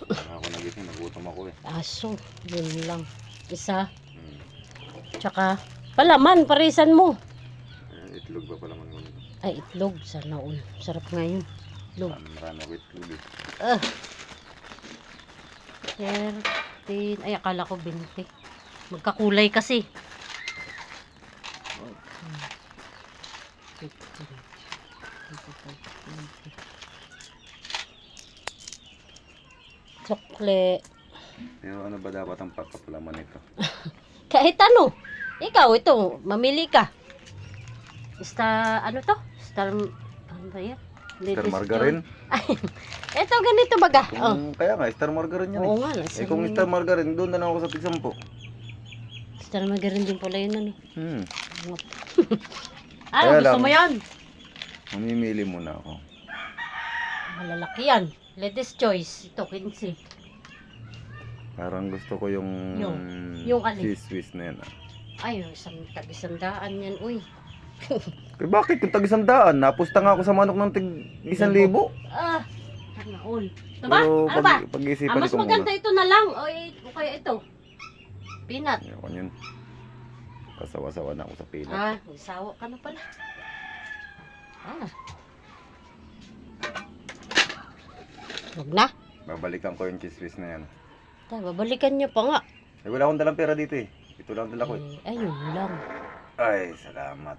Ako nagising, nagutom ako eh. Aso, yun lang. Isa. Hmm. Tsaka, palaman, parisan mo. Itlog ba pala man nito? Ay, itlog. Sana all. Sarap ngayon. Itlog. Marami ako itlog eh. 13. Ay, akala ko 20. Magkakulay kasi. 15, 25, 20. Sukle. Pero ano ba dapat ang papapalaman nito? Kahit ano. Ikaw, ito. Mamili ka. Ano to? Ano ba yan? Star margarine? Ay, ito ganito baga. Oh. Kaya nga, star margarine yan Oo eh. nga. Eh kung star margarine, doon na lang ako sa tig-10. Star margarine din pala yun ano. Ano, Kaya gusto lang. mo yan? Mamimili muna ako. Malalaki yan. Ladies choice. Ito, 15. Parang gusto ko yung Yung alin? cheese Swiss na yan. Ay, tag-100 yan, uy. Eh bakit? Yung tag-100, napusta nga ako sa manok ng tig-1,000. Ah, sana all. Ito ba? Pero Ano ba? pag-isipan Mas ko muna. maganda ito na lang. O kaya ito. Peanut. Ayoko yun. Kasawa-sawa na ako sa peanut. Ah, sawa ka na pala. Ah. Huwag na. Babalikan ko yung cheese Swiss na yan. Babalikan niyo pa nga. Eh wala akong dalang pera dito eh. Ito lang dala ko eh. Ayun lang. Ay, salamat.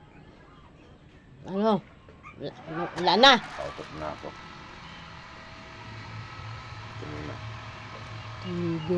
Ano? Wala na. Kautot na ako. Ito muna. Tigo.